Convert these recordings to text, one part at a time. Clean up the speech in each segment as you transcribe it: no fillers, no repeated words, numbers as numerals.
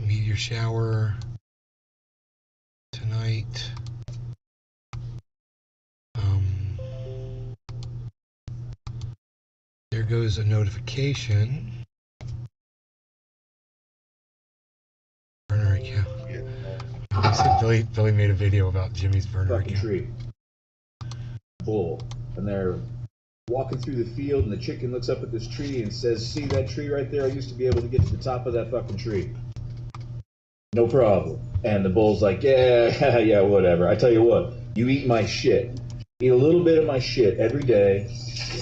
Meteor shower tonight. There goes a notification. Burner account. Billy made a video about Jimmy's burner account. Tree. Bull. And they're walking through the field, and the chicken looks up at this tree and says, "See that tree right there? I used to be able to get to the top of that fucking tree. No problem." And the bull's like, "Yeah, yeah, whatever. I tell you what, you eat my shit. Eat a little bit of my shit every day,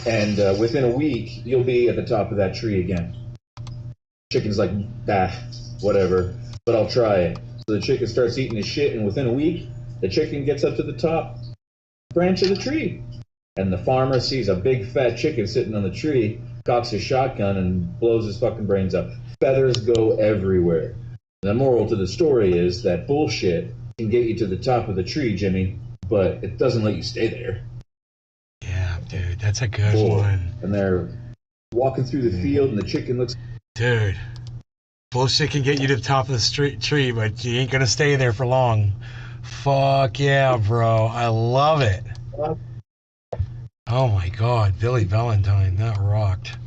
and within a week, you'll be at the top of that tree again." Chicken's like, whatever, but I'll try it. So the chicken starts eating his shit, and within a week, the chicken gets up to the top branch of the tree. And the farmer sees a big fat chicken sitting on the tree, cocks his shotgun, and blows his fucking brains up. Feathers go everywhere. The moral to the story is that bullshit can get you to the top of the tree, Jimmy, but it doesn't let you stay there. Yeah, dude, that's a good one. And they're walking through the field, and the chicken looks... Dude, bullshit can get you to the top of the tree, but you ain't gonna stay there for long. Fuck yeah, bro. I love it. Oh my God, Billy Valentine, that rocked.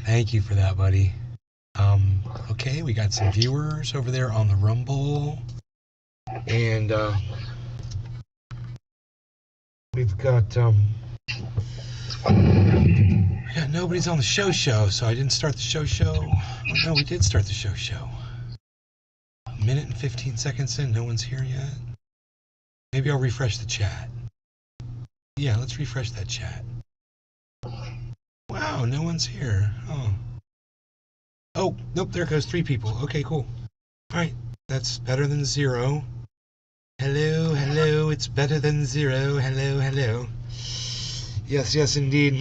Thank you for that, buddy. Okay, we got some viewers over there on the Rumble. And, we've got, nobody's on the show, so I didn't start the show. Oh, no, we did start the show. A minute and 15 seconds in, no one's here yet. Maybe I'll refresh the chat. Yeah, let's refresh that chat. Wow, no one's here. Oh, nope, there goes 3 people. Okay, cool. Alright, that's better than 0. Hello, it's better than 0. Hello. Yes, indeed.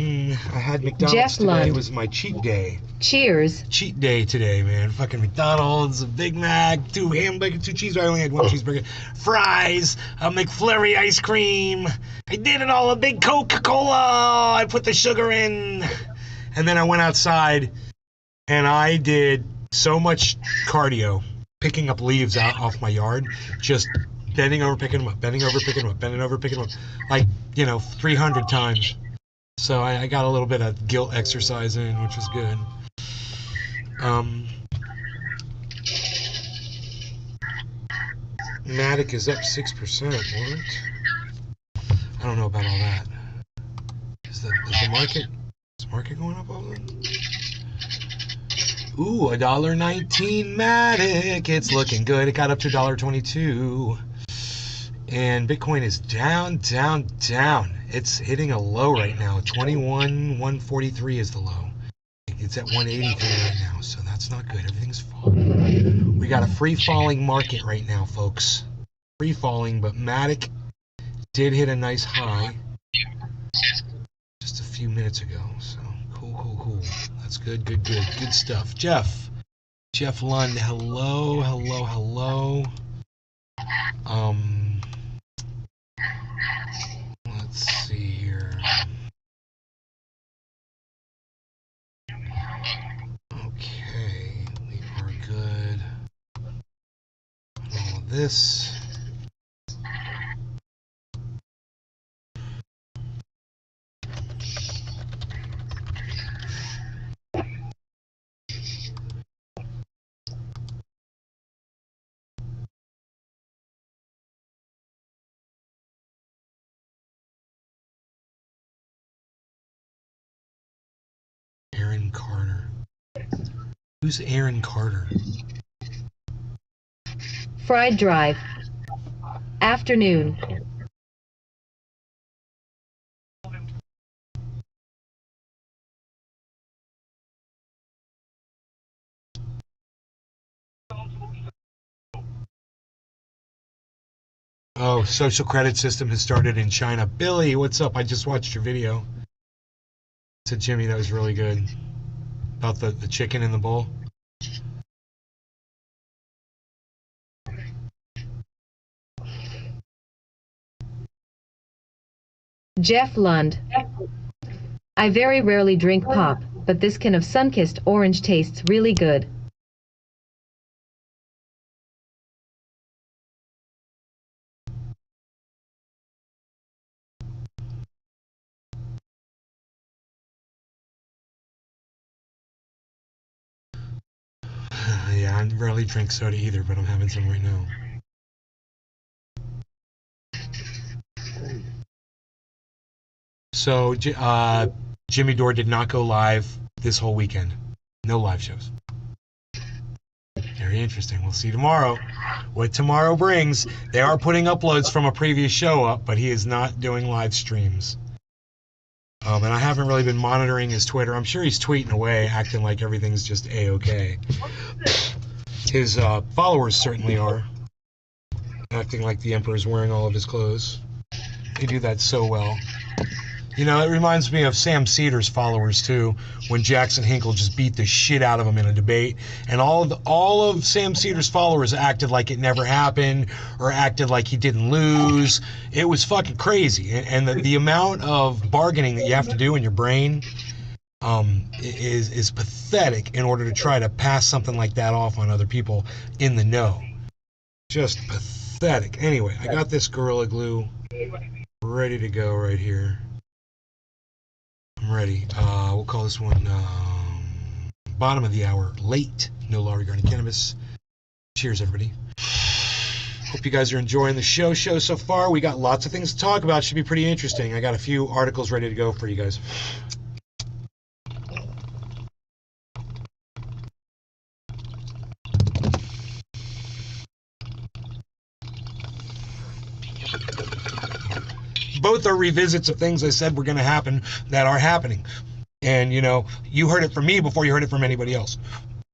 I had McDonald's Jeff today. Lund. It was my cheat day. Cheers. Cheat day today, man. Fucking McDonald's, a Big Mac, 2 hamburgers, 2 cheeseburgers. I only had 1 cheeseburger. Fries, a McFlurry ice cream. I did it all, a big Coca-Cola. I put the sugar in. And then I went outside, and I did so much cardio, picking up leaves off my yard, just bending over, picking them up, bending over, picking them up, bending over, picking them up, like, 300 times. So I got a little bit of guilt exercise in, which was good. Matic is up 6%. What? I don't know about all that. Is the market going up all of them? Ooh, $1.19 Matic. It's looking good. It got up to $1.22. And Bitcoin is down. It's hitting a low right now. 143 is the low. It's at 183 right now, so that's not good. Everything's falling. We got a free falling market right now, folks. Free falling, but Matic did hit a nice high just a few minutes ago. So cool. That's good. Good stuff. Jeff Lund, hello. Let's see here. Okay, we are good. All of this. Aaron Carter. Who's Aaron Carter? Fried Drive. Afternoon. Oh, social credit system has started in China. Billy, what's up? I just watched your video. To Jimmy, that was really good. About the chicken in the bowl. Jeff Lund. I very rarely drink pop, but this can of Sunkissed orange tastes really good. Yeah, I rarely drink soda either, but I'm having some right now. So, Jimmy Dore did not go live this whole weekend. No live shows. Very interesting. We'll see tomorrow what tomorrow brings. They are putting uploads from a previous show up, but he is not doing live streams. And I haven't really been monitoring his Twitter. I'm sure he's tweeting away, acting like everything's just A-okay. His followers certainly are, acting like the Emperor's wearing all of his clothes. They do that so well. You know, it reminds me of Sam Cedar's followers too, when Jackson Hinkle just beat the shit out of him in a debate, and all of Sam Cedar's followers acted like it never happened, or acted like he didn't lose. It was fucking crazy, and the amount of bargaining that you have to do in your brain is pathetic in order to try to pass something like that off on other people in the know. Just pathetic. Anyway, I got this Gorilla Glue ready to go right here. I'm ready. We'll call this one bottom of the hour late. No law regarding cannabis. Cheers, everybody. Hope you guys are enjoying the show so far. We got lots of things to talk about. Should be pretty interesting. I got a few articles ready to go for you guys. Both are revisits of things I said were going to happen that are happening. And, you know, you heard it from me before you heard it from anybody else.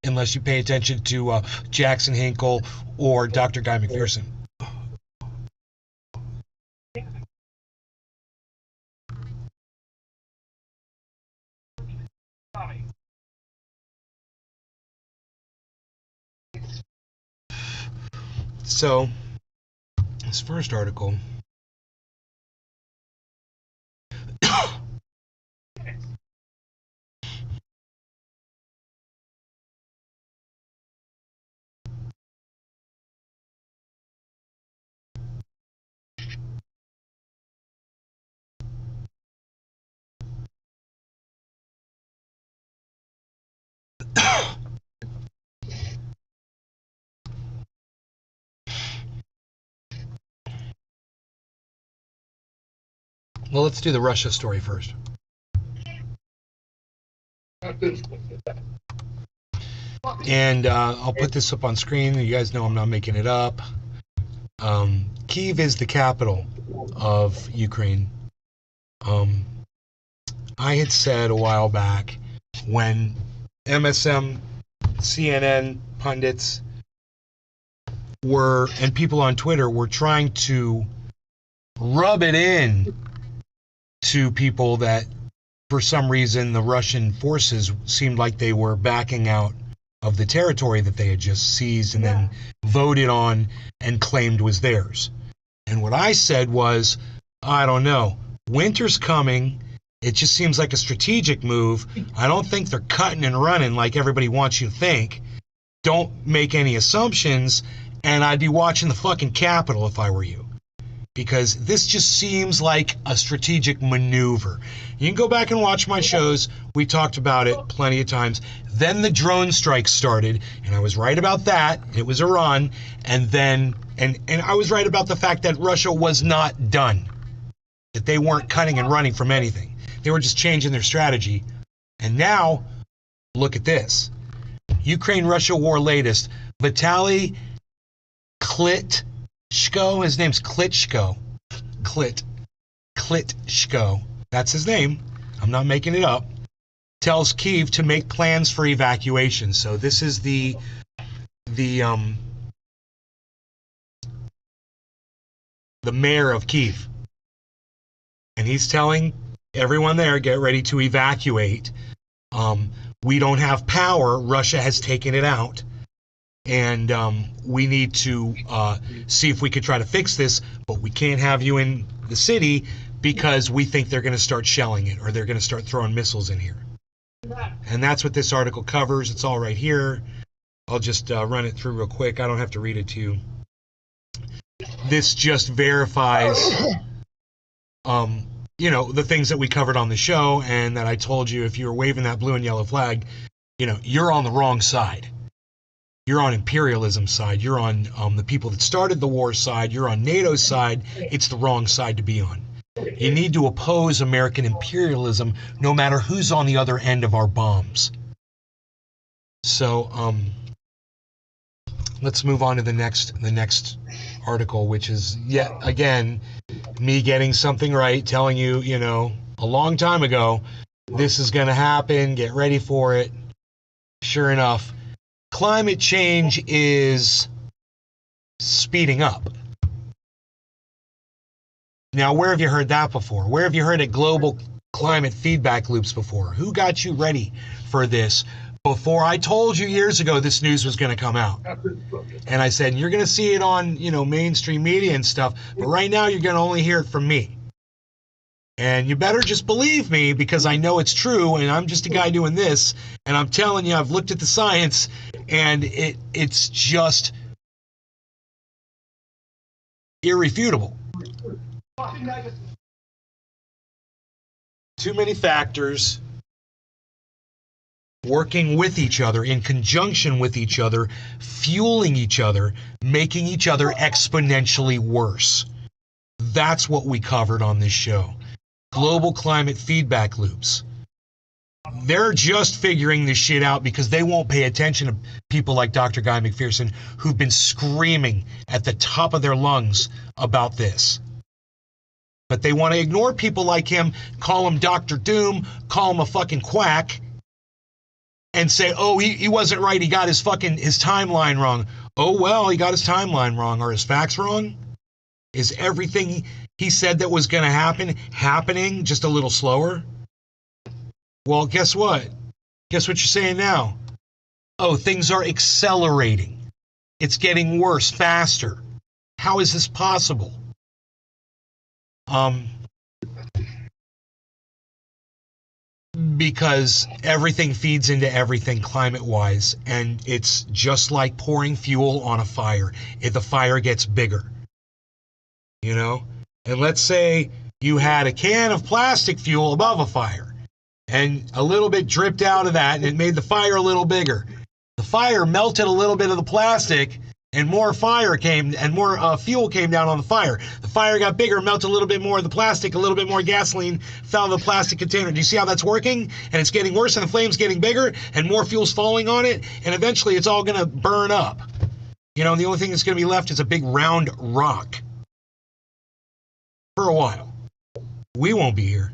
Unless you pay attention to Jackson Hinkle or Dr. Guy McPherson. So, this first article... Well, let's do the Russia story first. And I'll put this up on screen. You guys know I'm not making it up. Kyiv is the capital of Ukraine. I had said a while back when MSM, CNN pundits and people on Twitter were trying to rub it in to people that for some reason the Russian forces seemed like they were backing out of the territory that they had just seized and then voted on and claimed was theirs. And what I said was, I don't know, winter's coming. It just seems like a strategic move. I don't think they're cutting and running like everybody wants you to think. Don't make any assumptions, and I'd be watching the fucking Capitol if I were you. Because this just seems like a strategic maneuver. You can go back and watch my shows. We talked about it plenty of times. Then the drone strikes started, and I was right about that. It was Iran. And then, and I was right about the fact that Russia was not done. That they weren't cutting and running from anything. They were just changing their strategy. And now, look at this. Ukraine-Russia war latest. Vitaly Klitschko, his name's Klitschko. Klitschko. That's his name. I'm not making it up. Tells Kyiv to make plans for evacuation. So this is the mayor of Kyiv. And he's telling everyone there, get ready to evacuate. We don't have power. Russia has taken it out. And we need to see if we could try to fix this, but we can't have you in the city because we think they're going to start shelling it or they're going to start throwing missiles in here. And that's what this article covers. It's all right here. I'll just run it through real quick. I don't have to read it to you. This just verifies, you know, the things that we covered on the show and that I told you if you were waving that blue and yellow flag, you know, you're on the wrong side. You're on imperialism side. You're on the people that started the war side. You're on NATO's side. It's the wrong side to be on. You need to oppose American imperialism no matter who's on the other end of our bombs. So let's move on to the next article, which is yet again me getting something right, telling you, you know, a long time ago, this is going to happen, get ready for it. Sure enough, climate change is speeding up. Now, where have you heard that before? Where have you heard of global climate feedback loops before? Who got you ready for this before I told you years ago this news was going to come out? And I said, you're going to see it on, you know, mainstream media and stuff, but right now you're going to only hear it from me. And you better just believe me, because I know it's true, and I'm just a guy doing this, and I'm telling you, I've looked at the science, and it's just irrefutable. Too many factors working with each other, in conjunction with each other, fueling each other, making each other exponentially worse. That's what we covered on this show. Global climate feedback loops. They're just figuring this shit out because they won't pay attention to people like Dr. Guy McPherson, who've been screaming at the top of their lungs about this. But they want to ignore people like him, call him Dr. Doom, call him a fucking quack, and say, oh, he wasn't right, he got his timeline wrong. Oh, well, he got his timeline wrong. Are his facts wrong? Is everything he said that was going to happen happening just a little slower? Well, guess what? Guess what you're saying now? Oh, things are accelerating. It's getting worse, faster. How is this possible? Because everything feeds into everything climate-wise, and it's just like pouring fuel on a fire. If the fire gets bigger, you know? And let's say you had a can of plastic fuel above a fire, and a little bit dripped out of that, and it made the fire a little bigger. The fire melted a little bit of the plastic, and more fire came, and more fuel came down on the fire. The fire got bigger, melted a little bit more of the plastic, a little bit more gasoline fell in the plastic container. Do you see how that's working? And it's getting worse, and the flame's getting bigger, and more fuel's falling on it, and eventually it's all going to burn up. You know, and the only thing that's going to be left is a big round rock. For a while. We won't be here.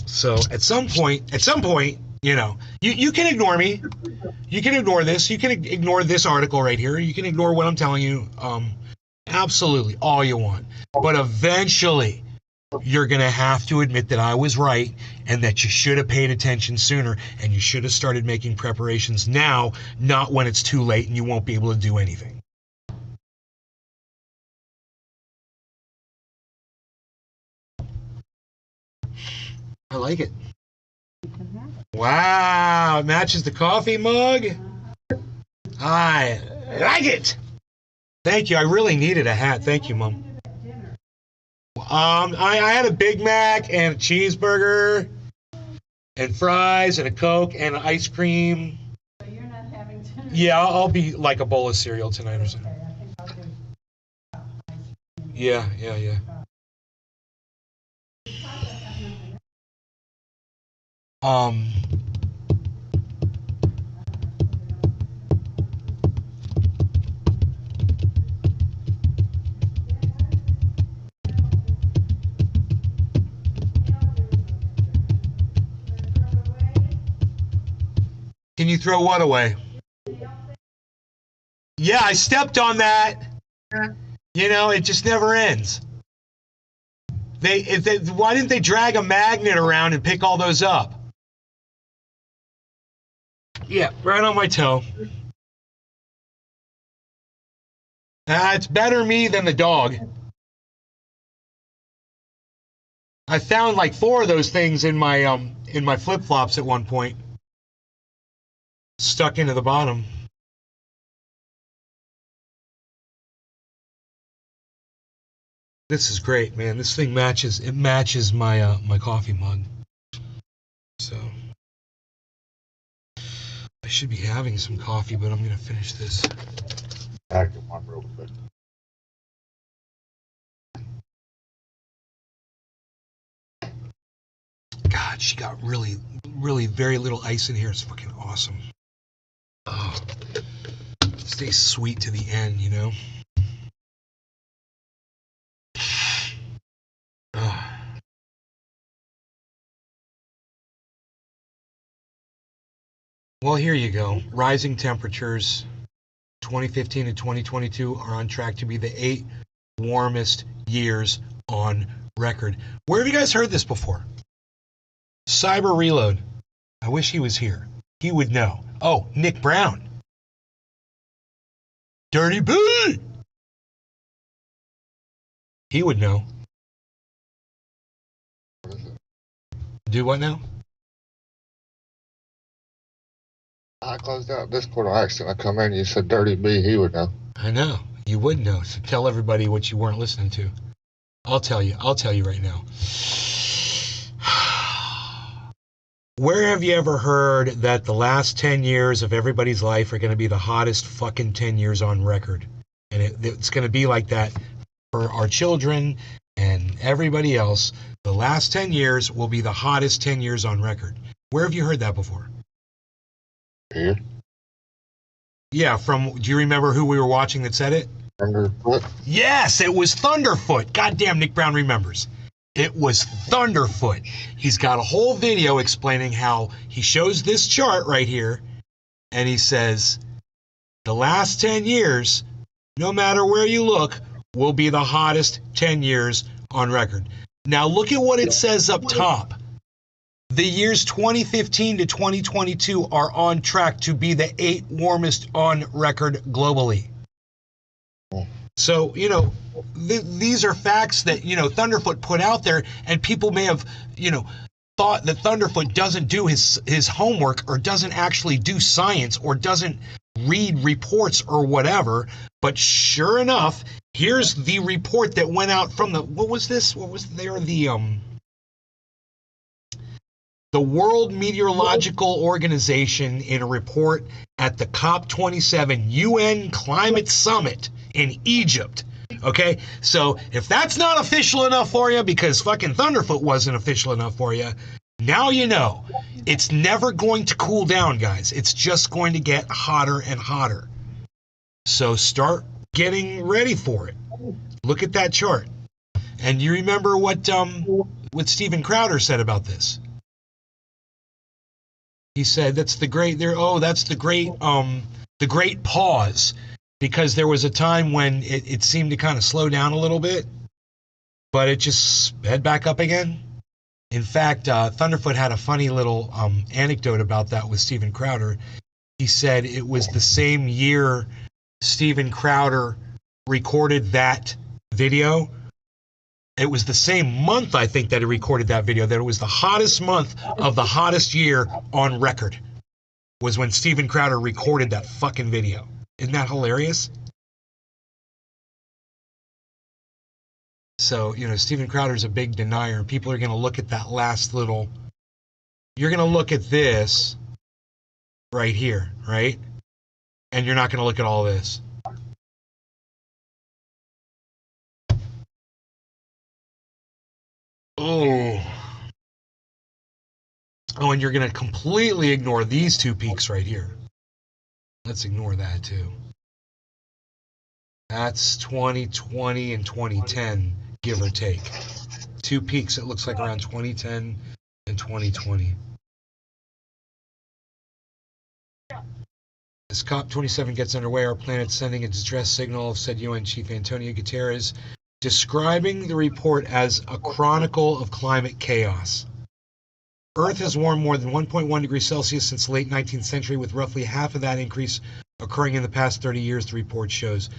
So at some point, you know, you can ignore me. You can ignore this. You can ignore this article right here. You can ignore what I'm telling you. Absolutely, all you want. But eventually, you're going to have to admit that I was right and that you should have paid attention sooner, and you should have started making preparations now, not when it's too late and you won't be able to do anything. I like it. Wow, it matches the coffee mug. I like it. Thank you. I really needed a hat. Thank you, Mom. I had a Big Mac and a cheeseburger and fries and a Coke and an ice cream. So you're not having dinner? Yeah, I'll be like a bowl of cereal tonight or something. Okay, I think I'll do ice cream. Yeah. Can you throw what away? Yeah, I stepped on that. You know, it just never ends. Why didn't they drag a magnet around and pick all those up? Yeah, right on my toe. It's better me than the dog. I found like 4 of those things in my flip-flops at one point. Stuck into the bottom. This is great, man. This thing matches my my coffee mug. I should be having some coffee, but I'm gonna finish this. I can one real quick. God, she got really, really very little ice in here. It's fucking awesome. Oh, stays sweet to the end, you know? Oh. Well, here you go. Rising temperatures. 2015 and 2022 are on track to be the 8 warmest years on record. Where have you guys heard this before? Cyber Reload. I wish he was here. He would know. Oh, Nick Brown. Dirty B. He would know. What is it? Do what now? I closed out Discord on accident. I come in, you said Dirty B, he would know. I know. You would know. So tell everybody what you weren't listening to. I'll tell you. I'll tell you right now. Where have you ever heard that the last 10 years of everybody's life are going to be the hottest fucking 10 years on record? And it's going to be like that for our children and everybody else. The last 10 years will be the hottest 10 years on record. Where have you heard that before? Here? Yeah, do you remember who we were watching that said it? Thunderfoot? Yes, it was Thunderfoot. Goddamn, Nick Brown remembers. It was Thunderfoot. He's got a whole video explaining how he shows this chart right here, and he says, the last 10 years, no matter where you look, will be the hottest 10 years on record. Now look at what it says up top. The years 2015 to 2022 are on track to be the 8 warmest on record globally. So, you know, these are facts that, you know, Thunderfoot put out there, and people may have, you know, thought that Thunderfoot doesn't do his homework or doesn't actually do science or doesn't read reports or whatever. But sure enough, here's the report that went out from the World Meteorological Organization in a report at the COP27 UN Climate Summit in Egypt. Okay, so if that's not official enough for you, because fucking Thunderfoot wasn't official enough for you, now you know. It's never going to cool down, guys. It's just going to get hotter and hotter. So start getting ready for it. Look at that chart. And you remember what Steven Crowder said about this? He said that's the great pause, because there was a time when it seemed to kind of slow down a little bit, but it just sped back up again. In fact, Thunderfoot had a funny little anecdote about that with Steven Crowder. He said it was the same year Steven Crowder recorded that video. It was the same month, I think, that he recorded that video, that it was the hottest month of the hottest year on record, was when Steven Crowder recorded that fucking video. Isn't that hilarious? So, you know, Steven Crowder's a big denier, and people are going to look at that last little... You're going to look at this right here, right? And you're not going to look at all this. Oh, and you're going to completely ignore these two peaks right here. Let's ignore that too. That's 2020 and 2010, give or take. Two peaks, it looks like, around 2010 and 2020. As COP27 gets underway, our planet's sending a distress signal, said UN Chief Antonio Guterres, describing the report as a chronicle of climate chaos. Earth has warmed more than 1.1 degrees Celsius since the late 19th century, with roughly half of that increase occurring in the past 30 years, the report shows.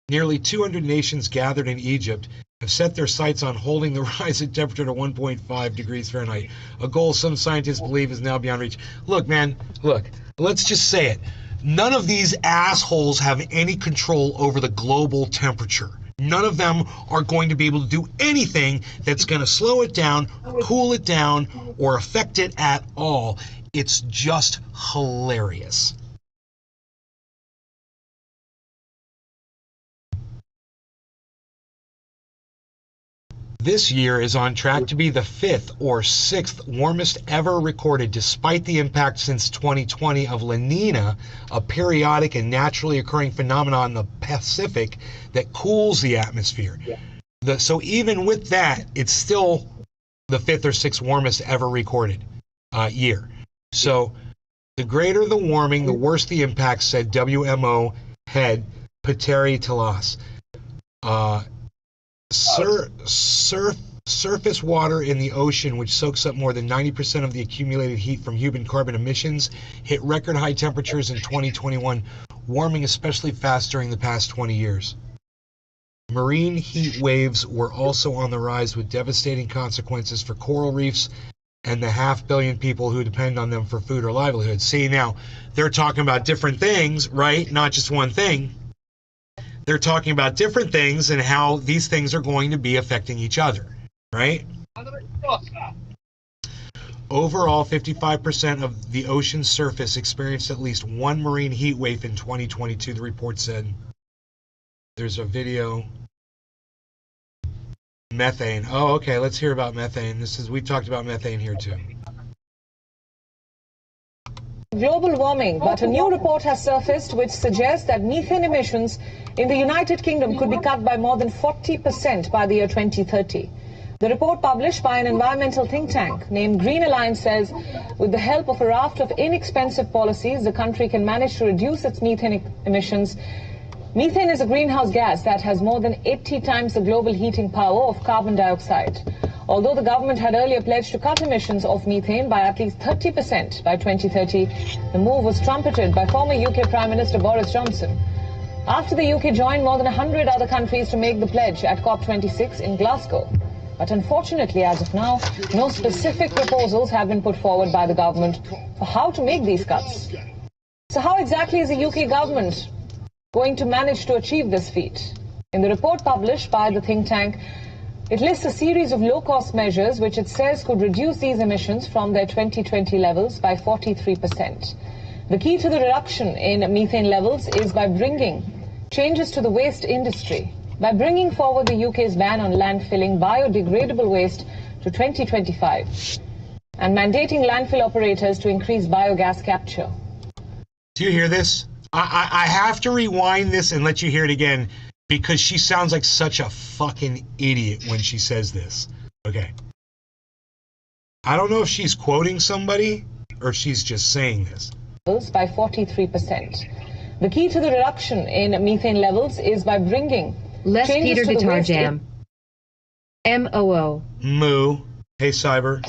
Nearly 200 nations gathered in Egypt have set their sights on holding the rise in temperature to 1.5 degrees Fahrenheit, a goal some scientists believe is now beyond reach. Look, man, look, let's just say it. None of these assholes have any control over the global temperature. None of them are going to be able to do anything that's going to slow it down, cool it down, or affect it at all. It's just hilarious. This year is on track to be the 5th or 6th warmest ever recorded, despite the impact since 2020 of La Nina, a periodic and naturally occurring phenomenon in the Pacific that cools the atmosphere. So even with that, it's still the 5th or 6th warmest ever recorded year. So the greater the warming, the worse the impact, said WMO head Petteri Talas. Surface water in the ocean, which soaks up more than 90% of the accumulated heat from human carbon emissions, hit record high temperatures in 2021, warming especially fast during the past 20 years. Marine heat waves were also on the rise, with devastating consequences for coral reefs and the 500 million people who depend on them for food or livelihood. See, now, they're talking about different things, right? Not just one thing. They're talking about different things and how these things are going to be affecting each other, right? Overall, 55% of the ocean's surface experienced at least one marine heat wave in 2022, the report said. There's a video. Methane. Oh, okay, let's hear about methane. We talked about methane here too. Global warming, but a new report has surfaced which suggests that methane emissions in the United Kingdom could be cut by more than 40% by the year 2030. The report, published by an environmental think tank named Green Alliance, says with the help of a raft of inexpensive policies, the country can manage to reduce its methane emissions. Methane is a greenhouse gas that has more than 80 times the global heating power of carbon dioxide. Although the government had earlier pledged to cut emissions of methane by at least 30% by 2030, the move was trumpeted by former UK Prime Minister Boris Johnson. After the UK joined more than 100 other countries to make the pledge at COP26 in Glasgow. But unfortunately, as of now, no specific proposals have been put forward by the government for how to make these cuts. So how exactly is the UK government going to manage to achieve this feat? In the report published by the think tank, it lists a series of low-cost measures which it says could reduce these emissions from their 2020 levels by 43%. The key to the reduction in methane levels is by bringing changes to the waste industry, by bringing forward the UK's ban on landfilling biodegradable waste to 2025, and mandating landfill operators to increase biogas capture. Do you hear this? I have to rewind this and let you hear it again, because she sounds like such a fucking idiot when she says this. Okay. I don't know if she's quoting somebody or she's just saying this. By 43%. The key to the reduction in methane levels is by bringing Les changes Peter to the Guitar waste Jam. MOO. Moo. Hey, Cyber.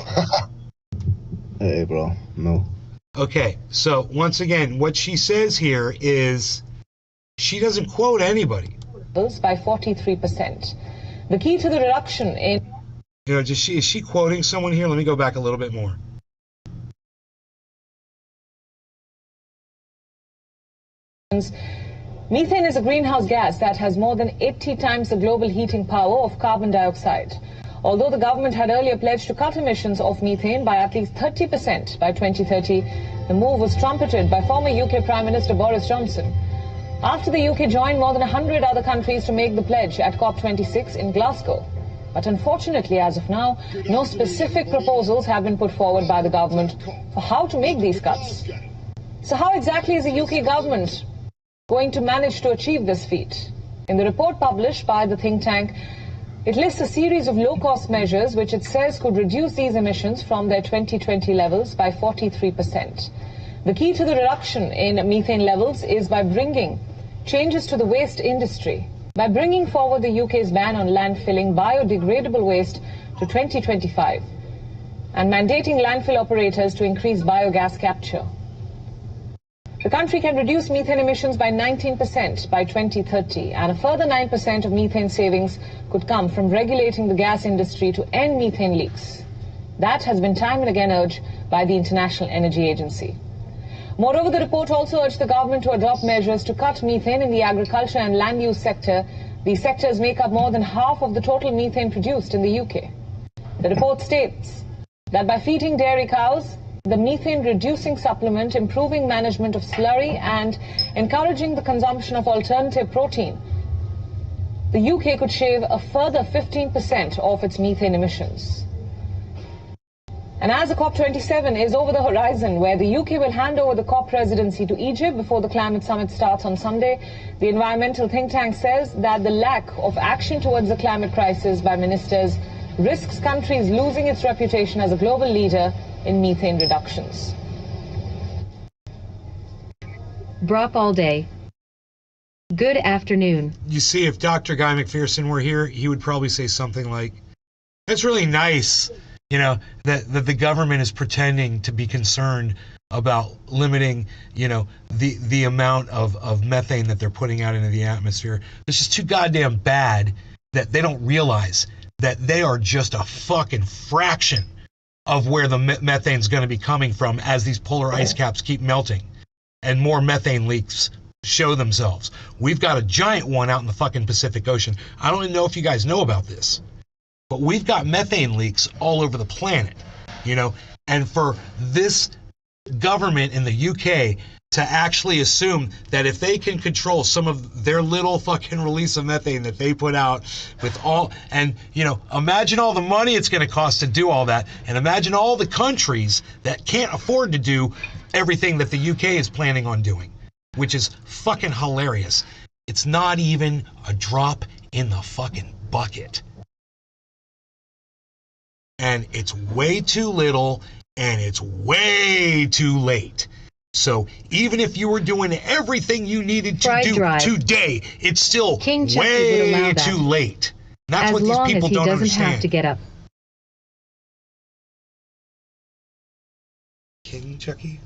Hey, bro. Moo. Okay, so once again, what she says here is she doesn't quote anybody. By 43%. The key to the reduction in... You know, is she quoting someone here? Let me go back a little bit more. Methane is a greenhouse gas that has more than 80 times the global heating power of carbon dioxide. Although the government had earlier pledged to cut emissions of methane by at least 30% by 2030, the move was trumpeted by former UK Prime Minister Boris Johnson. After the UK joined more than 100 other countries to make the pledge at COP26 in Glasgow. But unfortunately, as of now, no specific proposals have been put forward by the government for how to make these cuts. So how exactly is the UK government going to manage to achieve this feat? In the report published by the think tank, it lists a series of low-cost measures which it says could reduce these emissions from their 2020 levels by 43%. The key to the reduction in methane levels is by bringing changes to the waste industry, by bringing forward the UK's ban on landfilling biodegradable waste to 2025, and mandating landfill operators to increase biogas capture. The country can reduce methane emissions by 19% by 2030, and a further 9% of methane savings could come from regulating the gas industry to end methane leaks. That has been time and again urged by the International Energy Agency. Moreover, the report also urged the government to adopt measures to cut methane in the agriculture and land use sector. These sectors make up more than half of the total methane produced in the UK. The report states that by feeding dairy cows, the methane-reducing supplement, improving management of slurry, and encouraging the consumption of alternative protein, the UK could shave a further 15% of its methane emissions. And as the COP27 is over the horizon, where the UK will hand over the COP presidency to Egypt before the climate summit starts on Sunday, the environmental think tank says that the lack of action towards the climate crisis by ministers risks countries losing its reputation as a global leader in methane reductions. Brop all day. Good afternoon. You see, if Dr. Guy McPherson were here, he would probably say something like, "That's really nice, you know, that the government is pretending to be concerned about limiting, you know, the amount of methane that they're putting out into the atmosphere. It's just too goddamn bad that they don't realize that they are just a fucking fraction of where the methane's going to be coming from as these polar ice caps keep melting and more methane leaks show themselves. We've got a giant one out in the fucking Pacific Ocean. I don't even know if you guys know about this, but we've got methane leaks all over the planet, you know, and for this government in the UK to actually assume that if they can control some of their little fucking release of methane that they put out with all, and, you know, imagine all the money it's going to cost to do all that, and imagine all the countries that can't afford to do everything that the UK is planning on doing, which is fucking hilarious. It's not even a drop in the fucking bucket. And it's way too little, and it's way too late. So even if you were doing everything you needed to do today, it's still King Chucky would allow way that. too late. That's As what these long people as he don't doesn't understand. have to get up. King Chucky?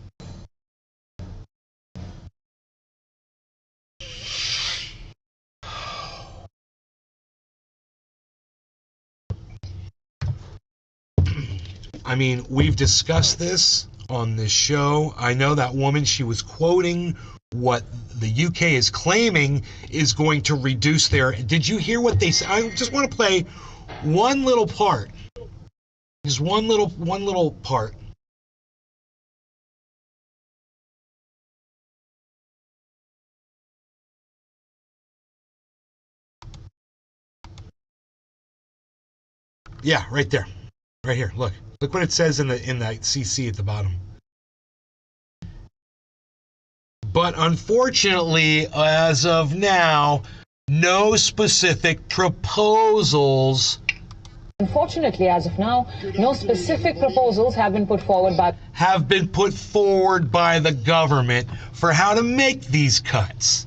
I mean, we've discussed this on this show. I know that woman, she was quoting what the UK is claiming is going to reduce their... Did you hear what they said? I just want to play one little part. Just one little part. Yeah, right there. Right here. Look. Look what it says in the CC at the bottom. But unfortunately, as of now, no specific proposals Unfortunately, as of now, no specific proposals have been put forward by the government for how to make these cuts.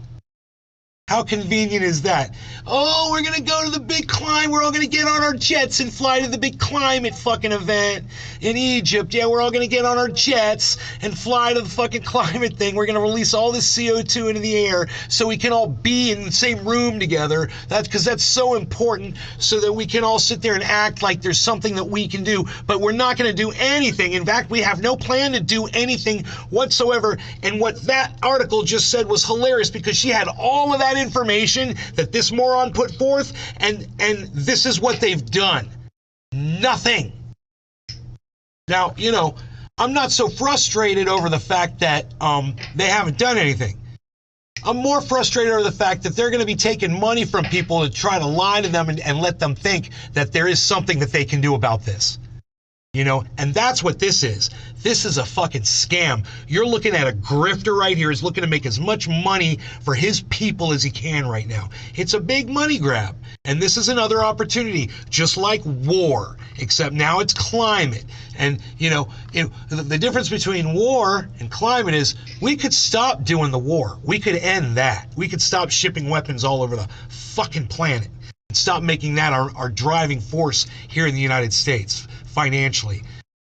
How convenient is that? Oh, we're going to go to the big climb. We're all going to get on our jets and fly to the big climate fucking event in Egypt. Yeah, we're all going to get on our jets and fly to the fucking climate thing. We're going to release all this CO2 into the air so we can all be in the same room together. That's because that's so important, so that we can all sit there and act like there's something that we can do. But we're not going to do anything. In fact, we have no plan to do anything whatsoever. And what that article just said was hilarious, because she had all of that information that this moron put forth, and this is what they've done. Nothing. Now, you know, I'm not so frustrated over the fact that they haven't done anything. I'm more frustrated over the fact that they're going to be taking money from people to try to lie to them and let them think that there is something that they can do about this. You know, and that's what this is. This is a fucking scam. You're looking at a grifter right here. He's looking to make as much money for his people as he can right now. It's a big money grab. And this is another opportunity, just like war, except now it's climate. And, you know, the difference between war and climate is we could stop doing the war. We could end that. We could stop shipping weapons all over the fucking planet and stop making that our driving force here in the United States financially.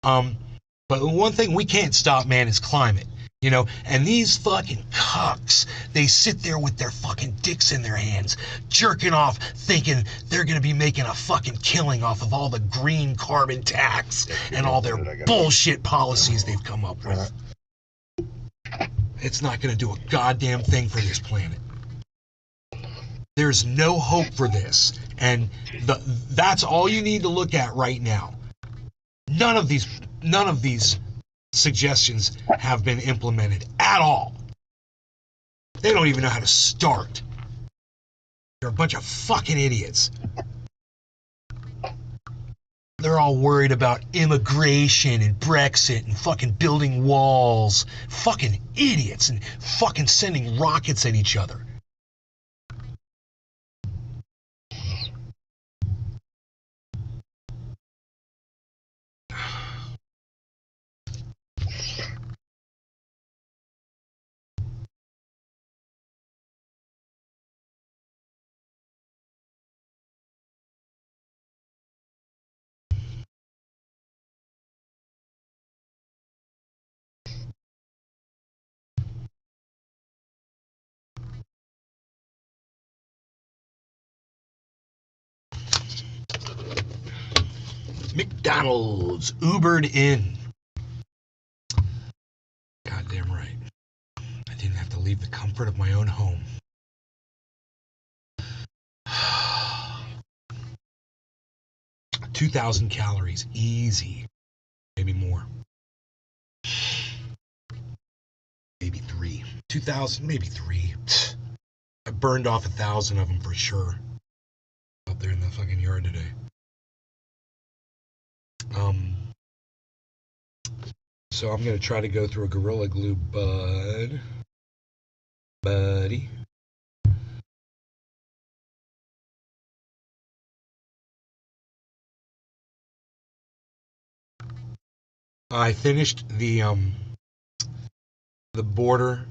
But one thing we can't stop, man, is climate. You know, and these fucking cucks, they sit there with their fucking dicks in their hands, jerking off, thinking they're going to be making a fucking killing off of all the green carbon tax and all their bullshit policies they've come up with. It's not going to do a goddamn thing for this planet. There's no hope for this. And that's all you need to look at right now. None of these suggestions have been implemented at all. They don't even know how to start. They're a bunch of fucking idiots. They're all worried about immigration and Brexit and fucking building walls. Fucking idiots and fucking sending rockets at each other. McDonald's Ubered in. Goddamn right. I didn't have to leave the comfort of my own home. 2,000 calories, easy. Maybe more. Maybe 3. 2,000, maybe 3. I burned off 1,000 of them for sure. Out there in the fucking yard today. So I'm gonna try to go through a Gorilla Glue buddy. I finished the border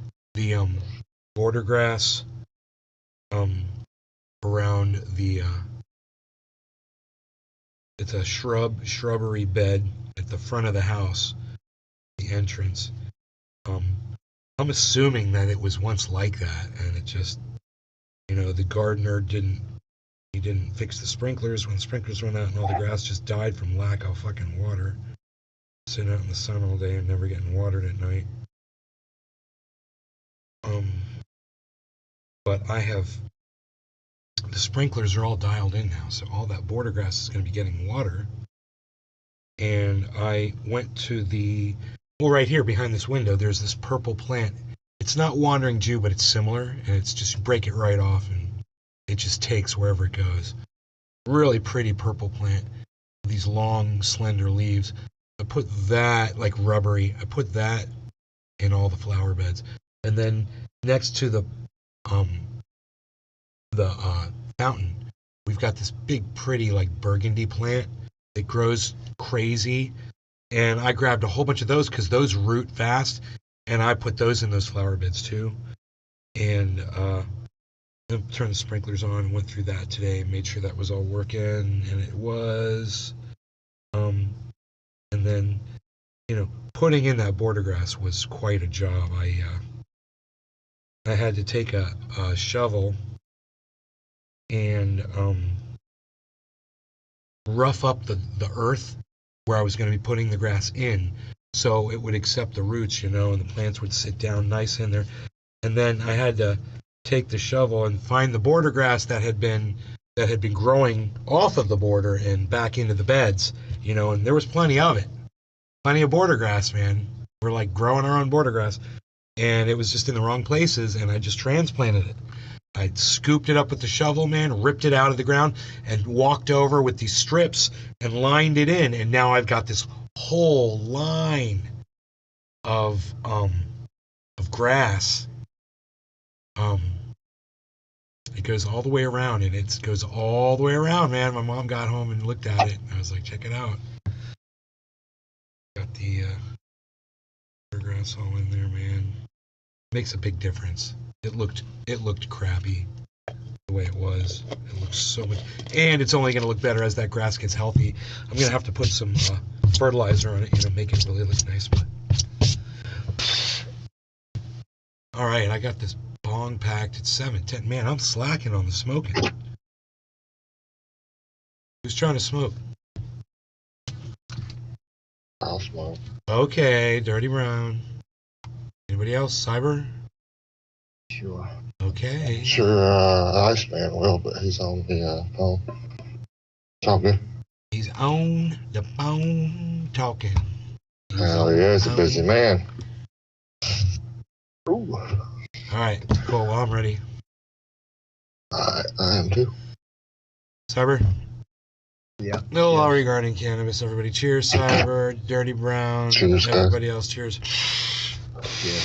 grass around the it's a shrubbery bed at the front of the house, the entrance. I'm assuming that it was once like that, and it just, the gardener didn't fix the sprinklers when sprinklers went out, and all the grass just died from lack of fucking water. Sitting out in the sun all day and never getting watered at night. But the sprinklers are all dialed in now, so all that border grass is going to be getting water. And I went to right here behind this window, there's this purple plant. It's not Wandering Jew, but it's similar, and it's just, you break it right off and it just takes wherever it goes. Really pretty purple plant. These long, slender leaves. I put that, like rubbery, I put that in all the flower beds. And then next to the fountain, we've got this big, pretty, like burgundy plant that grows crazy. And I grabbed a whole bunch of those because those root fast. And I put those in those flower beds too. And then turned the sprinklers on, went through that today, made sure that was all working, and it was. And then, putting in that border grass was quite a job. I had to take a shovel and rough up the earth where I was going to be putting the grass in, so it would accept the roots, and the plants would sit down nice in there. And then I had to take the shovel and find the border grass that had been growing off of the border and back into the beds, and there was plenty of it. Plenty of border grass, man. We're like growing our own border grass. And it was just in the wrong places, and I just transplanted it. I scooped it up with the shovel, man, ripped it out of the ground, and walked over with these strips and lined it in, and now I've got this whole line of grass. It goes all the way around, and it goes all the way around, man. My mom got home and looked at it, and I was like, check it out. Got the grass all in there, man. Makes a big difference. It looked crappy the way it was. It looks so much, and it's only going to look better as that grass gets healthy. I'm going to have to put some fertilizer on it, make it really look nice. But all right, I got this bong packed at 7:10. Man, I'm slacking on the smoking. Who's trying to smoke? I'll smoke. Okay, Dirty Brown. Anybody else? Cyber? Sure. Okay. Sure, Iceman will, but he's on the phone. It's all good. He's on the phone talking. Hell yeah, he's a busy man. Ooh. All right, cool. Well, I'm ready. I am too. Cyber? Yeah. No law regarding cannabis, everybody. Cheers, Cyber, Dirty Brown, Cheers, guys. everybody else. Cheers. Yeah.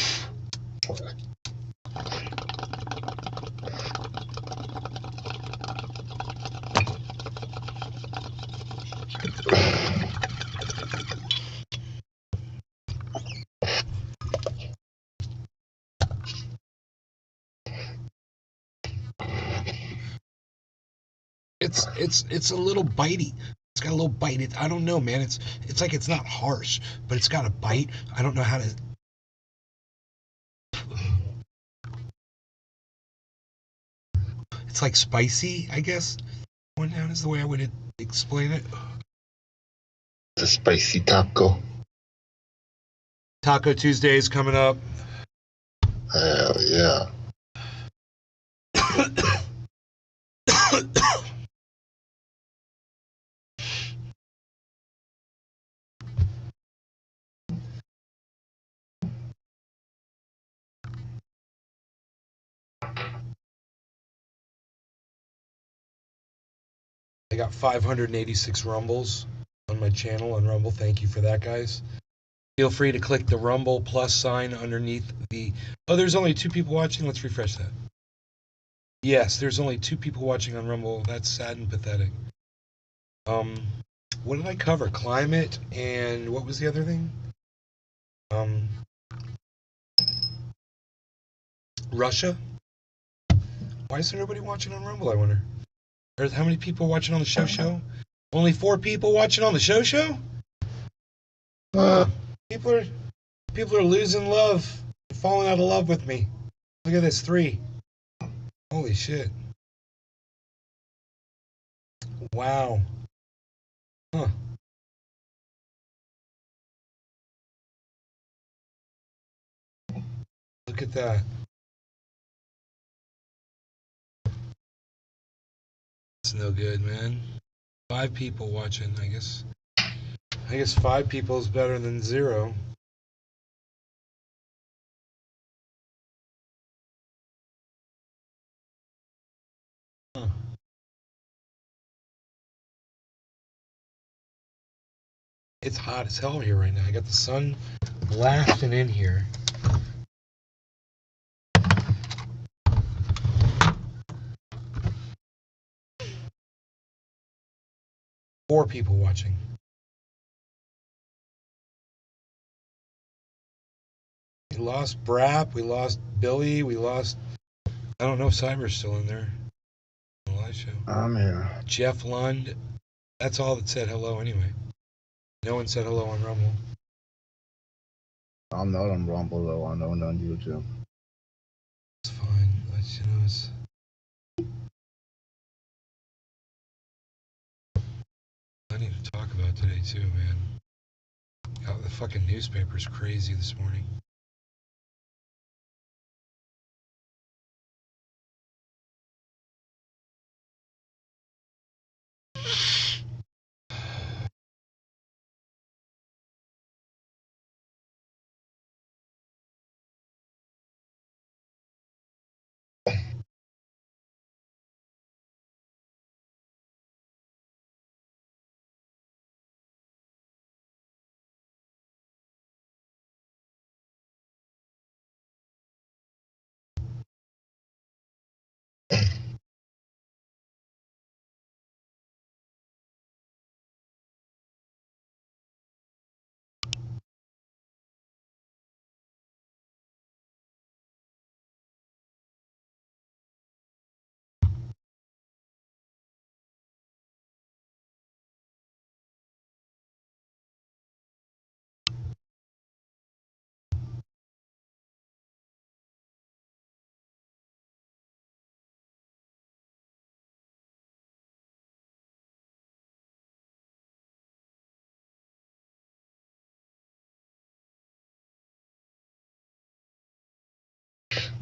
It's a little bitey. It's got a little bite. I don't know, man. It's like it's not harsh, but it's got a bite. I don't know how to. It's like spicy, I guess. One down is the way I would explain it. It's a spicy taco. Taco Tuesday is coming up. Hell yeah. I got 586 rumbles on my channel on Rumble. Thank you for that, guys. Feel free to click the Rumble plus sign underneath the... Oh, there's only 2 people watching. Let's refresh that. Yes, there's only 2 people watching on Rumble. That's sad and pathetic. What did I cover? Climate and what was the other thing? Russia? Why is there nobody watching on Rumble, I wonder? There's how many people watching on the show? Only 4 people watching on the show? People are losing love, falling out of love with me. Look at this, 3. Holy shit. Wow. Huh. Look at that. It's no good, man. 5 people watching, I guess. I guess 5 people is better than 0. Huh. It's hot as hell here right now. I got the sun blasting in here. Four people watching. We lost Brap, we lost Billy, we lost... I don't know if Cyber's still in there. On the live show. I'm here. Jeff Lund. That's all that said hello anyway. No one said hello on Rumble. I'm not on Rumble though. I'm not on YouTube. It's fine. You know, it's... I need to talk about today too, man. God, the fucking newspaper's crazy this morning.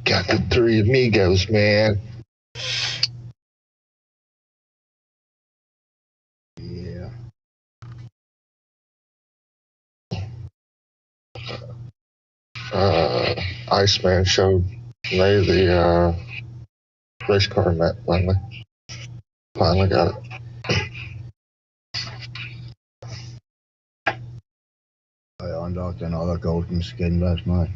Got the 3 amigos, man. Yeah. Iceman showed me the race car map finally. Finally got it. I unlocked another golden skin last night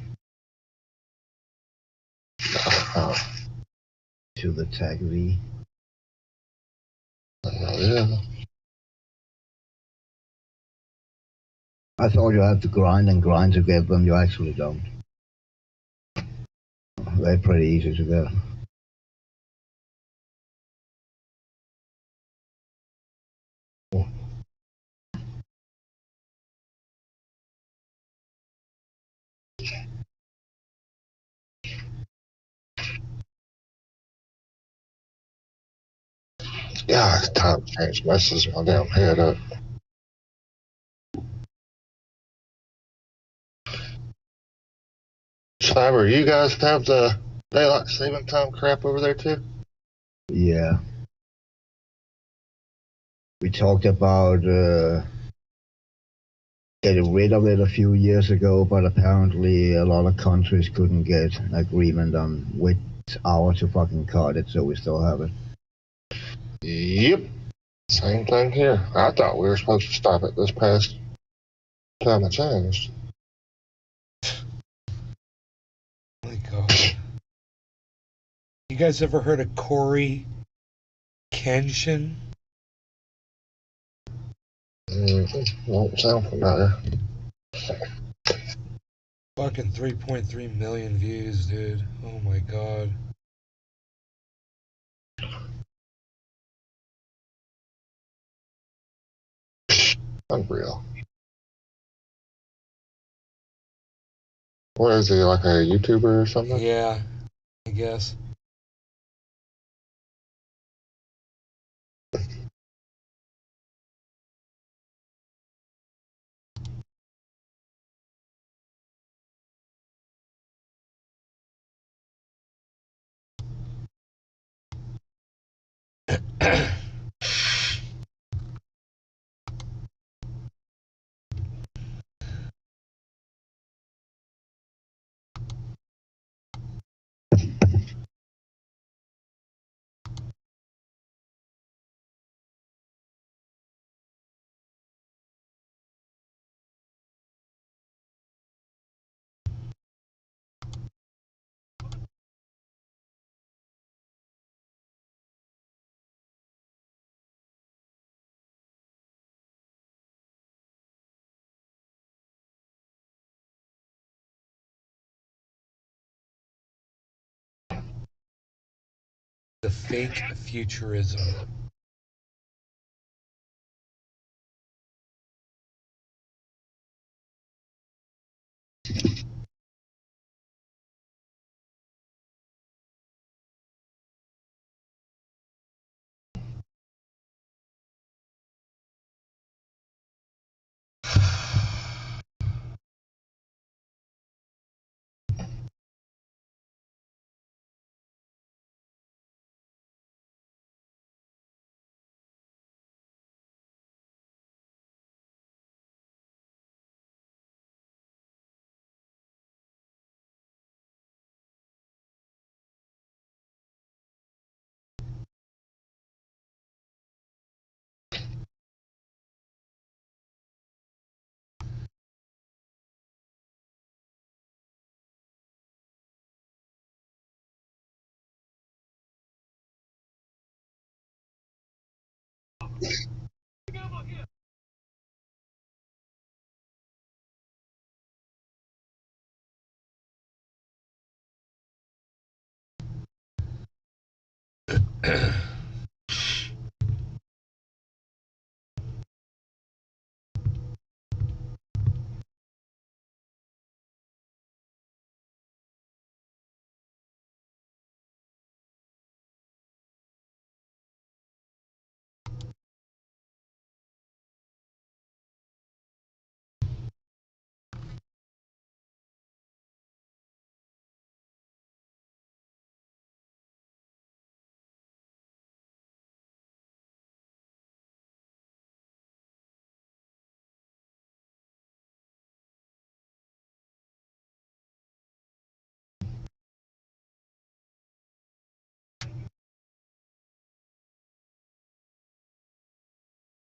Oh, to the Tag V. yeah. I thought you had to grind and grind to get them. You actually don't. They're pretty easy to get. Yeah, it's time to change. Messes my damn head up. Cyber, you guys have the daylight saving time crap over there too? Yeah. We talked about getting rid of it a few years ago, but apparently a lot of countries couldn't get agreement on which hour to fucking cut it, so we still have it. Yep. Same thing here. I thought we were supposed to stop it this past time it changed. My God. You guys ever heard of Corey Kenshin? Won't sound familiar. Fucking 3.3 million views, dude. Oh my God. Unreal. What is he, like a YouTuber or something? Yeah, I guess. The fake futurism.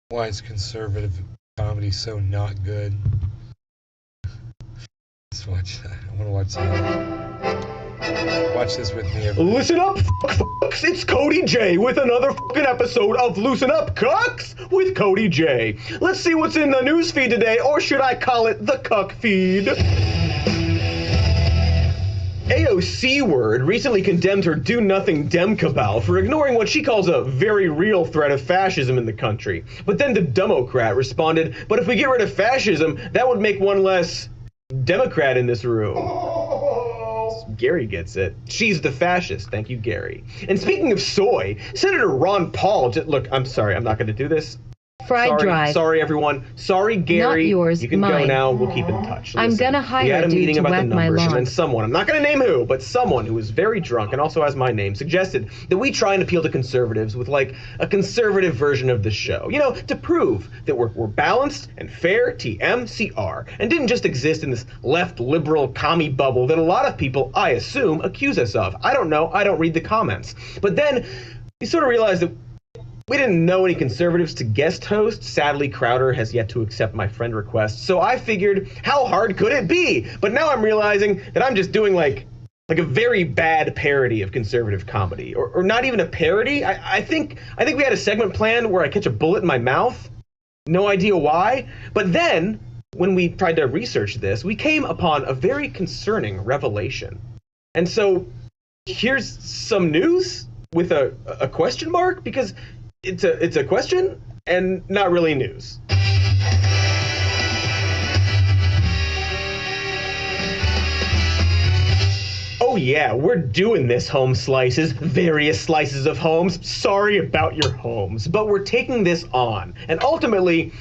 Why is conservative comedy so not good? Let's watch that. I want to watch that. Watch this with me. Everybody. Listen up, fucks! It's Cody J with another fucking episode of Loosen Up, Cucks with Cody J. Let's see what's in the news feed today, or should I call it the cuck feed? AOC Word recently condemned her do-nothing Dem cabal for ignoring what she calls a very real threat of fascism in the country. But then the Democrat responded, but if we get rid of fascism, that would make one less Democrat in this room. Gary gets it. She's the fascist. Thank you, Gary. And speaking of soy, Senator Ron Paul, look, I'm sorry, I'm not going to do this. Fried drive. Sorry, everyone. Sorry, Gary. Not yours, you can go mine. now. We'll keep in touch. I'm Listen, gonna hire we had a a dude meeting to about the whack my numbers, and lawn. then someone, I'm not going to name who, but someone who was very drunk and also has my name, suggested that we try and appeal to conservatives with, like, a conservative version of the show. You know, to prove that we're balanced and fair, TMCR, and didn't just exist in this left liberal commie bubble that a lot of people, I assume, accuse us of. I don't know. I don't read the comments. But then you sort of realize that we didn't know any conservatives to guest host. Sadly, Crowder has yet to accept my friend request. So I figured, how hard could it be? But now I'm realizing that I'm just doing like a very bad parody of conservative comedy, or not even a parody. I think we had a segment planned where I catch a bullet in my mouth. No idea why. But then when we tried to research this, we came upon a very concerning revelation. And so here's some news with a question mark, because it's a question and not really news. Oh yeah, we're doing this, home slices, various slices of homes. Sorry about your homes, but we're taking this on. And ultimately,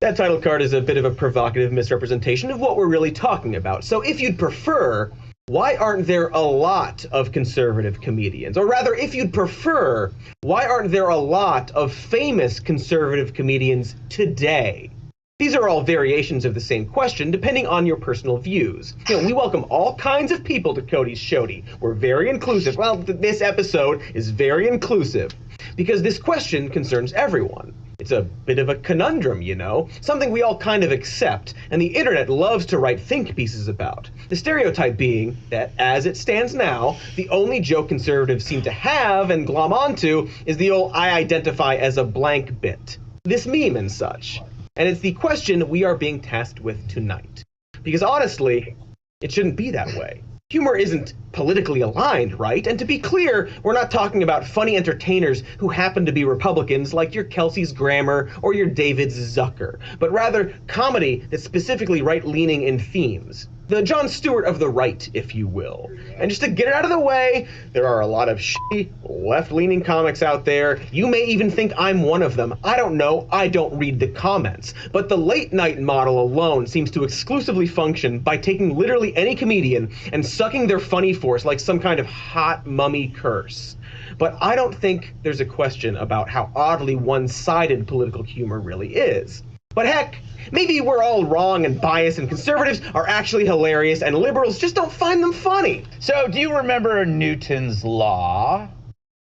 that title card is a bit of a provocative misrepresentation of what we're really talking about. So if you'd prefer, why aren't there a lot of conservative comedians? Or rather, if you'd prefer, why aren't there a lot of famous conservative comedians today? These are all variations of the same question, depending on your personal views. You know, we welcome all kinds of people to Cody's Shody. We're very inclusive. Well, this episode is very inclusive, because this question concerns everyone. It's a bit of a conundrum, you know, something we all kind of accept, and the internet loves to write think pieces about. The stereotype being that, as it stands now, the only joke conservatives seem to have and glom onto is the old I identify as a blank bit. This meme and such. And it's the question we are being tasked with tonight. Because honestly, it shouldn't be that way. Humor isn't politically aligned, right? And to be clear, we're not talking about funny entertainers who happen to be Republicans like your Kelsey's Grammer or your David's Zucker, but rather comedy that's specifically right-leaning in themes. The Jon Stewart of the right, if you will. And just to get it out of the way, there are a lot of shitty, left-leaning comics out there. You may even think I'm one of them. I don't know. I don't read the comments. But the late-night model alone seems to exclusively function by taking literally any comedian and sucking their funny force like some kind of hot mummy curse. But I don't think there's a question about how oddly one-sided political humor really is. But heck, maybe we're all wrong and biased, and conservatives are actually hilarious, and liberals just don't find them funny. So, do you remember Newton's law?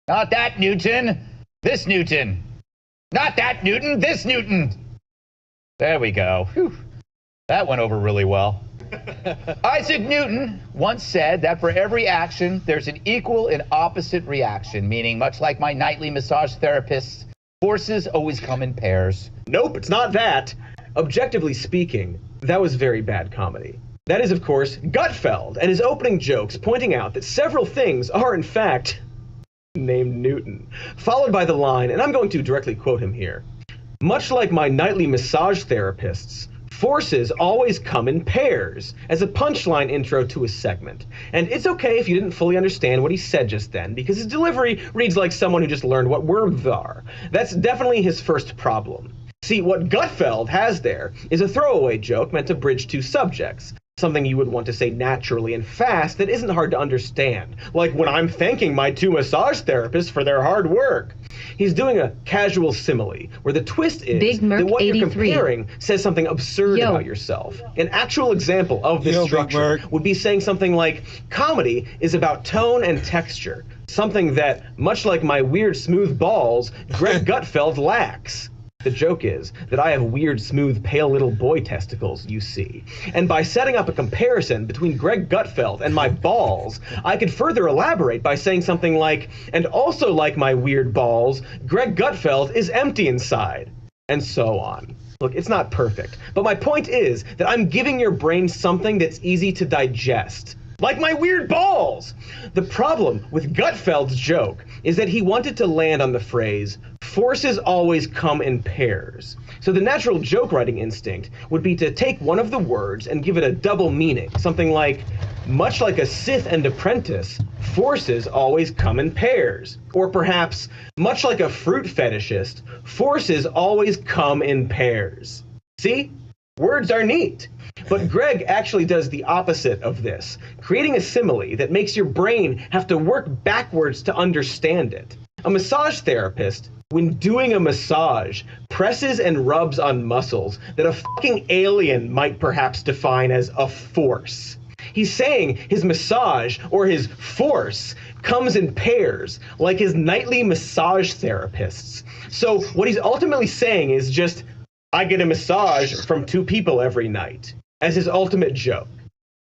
Not that Newton, this Newton. Not that Newton, this Newton. There we go. Whew. That went over really well. Isaac Newton once said that for every action, there's an equal and opposite reaction, meaning much like my nightly massage therapist, forces always come in pairs. Nope, it's not that. Objectively speaking, that was very bad comedy. That is, of course, Gutfeld and his opening jokes pointing out that several things are, in fact, named Newton. Followed by the line, and I'm going to directly quote him here, much like my nightly massage therapists, forces always come in pairs, as a punchline intro to a segment. And it's okay if you didn't fully understand what he said just then, because his delivery reads like someone who just learned what words are. That's definitely his first problem. See, what Gutfeld has there is a throwaway joke meant to bridge two subjects. Something you would want to say naturally and fast that isn't hard to understand. Like when I'm thanking my two massage therapists for their hard work. He's doing a casual simile, where the twist is Big Merc that what you're 83. comparing says something absurd Yo. about yourself. An actual example of this Yo, Big structure Merc. would be saying something like, comedy is about tone and texture. Something that, much like my weird smooth balls, Greg Gutfeld lacks. The joke is that I have weird, smooth, pale little boy testicles, you see. And by setting up a comparison between Greg Gutfeld and my balls, I could further elaborate by saying something like, and also like my weird balls, Greg Gutfeld is empty inside. And so on. Look, it's not perfect, but my point is that I'm giving your brain something that's easy to digest. Like my weird balls! The problem with Gutfeld's joke is that he wanted to land on the phrase, forces always come in pairs. So the natural joke writing instinct would be to take one of the words and give it a double meaning, something like, much like a Sith and apprentice, forces always come in pairs. Or perhaps, much like a fruit fetishist, forces always come in pairs. See? Words are neat. But Greg actually does the opposite of this, creating a simile that makes your brain have to work backwards to understand it. A massage therapist, when doing a massage, presses and rubs on muscles that a fucking alien might perhaps define as a force. He's saying his massage, or his force, comes in pairs, like his nightly massage therapists. So what he's ultimately saying is just, I get a massage from two people every night, as his ultimate joke.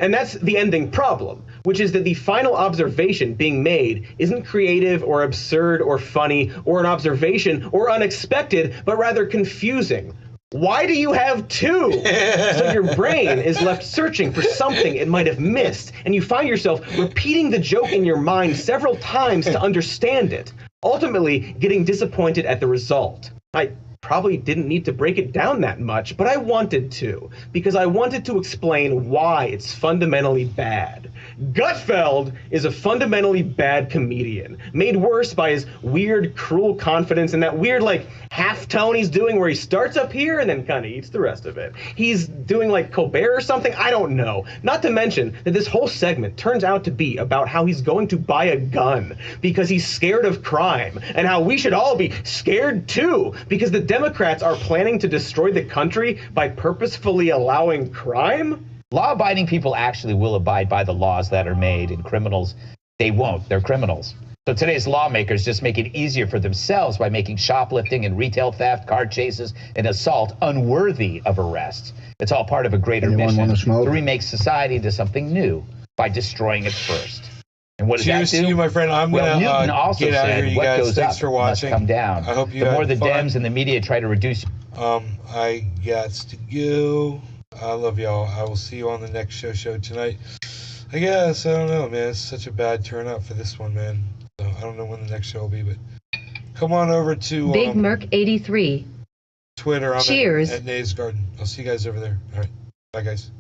And that's the ending problem, which is that the final observation being made isn't creative or absurd or funny or an observation or unexpected, but rather confusing. Why do you have two? So your brain is left searching for something it might have missed, and you find yourself repeating the joke in your mind several times to understand it, ultimately getting disappointed at the result. I probably didn't need to break it down that much, but I wanted to, because I wanted to explain why it's fundamentally bad. Gutfeld is a fundamentally bad comedian, made worse by his weird, cruel confidence and that weird, half tone he's doing where he starts up here and then kind of eats the rest of it. He's doing like Colbert or something, I don't know. Not to mention that this whole segment turns out to be about how he's going to buy a gun because he's scared of crime, and how we should all be scared too, because the Democrats are planning to destroy the country by purposefully allowing crime? Law-abiding people actually will abide by the laws that are made, and criminals, they won't. They're criminals. So today's lawmakers just make it easier for themselves by making shoplifting and retail theft, car chases, and assault unworthy of arrest. It's all part of a greater mission to remake society into something new by destroying it first. And what does Cheers that do? to you, my friend. I'm Well, gonna Newton also get out of said, here, you what guys. goes Thanks up for must watching. come down. I hope you The more had the fun. Dems and the media try to reduce... I got to go. I love y'all. I will see you on the next show tonight. I guess, I don't know, man. It's such a bad turnout for this one, man. So I don't know when the next show will be, but come on over to Big Merc 83. Twitter. I'm Cheers. at Nays Garden. I'll see you guys over there. All right. Bye, guys.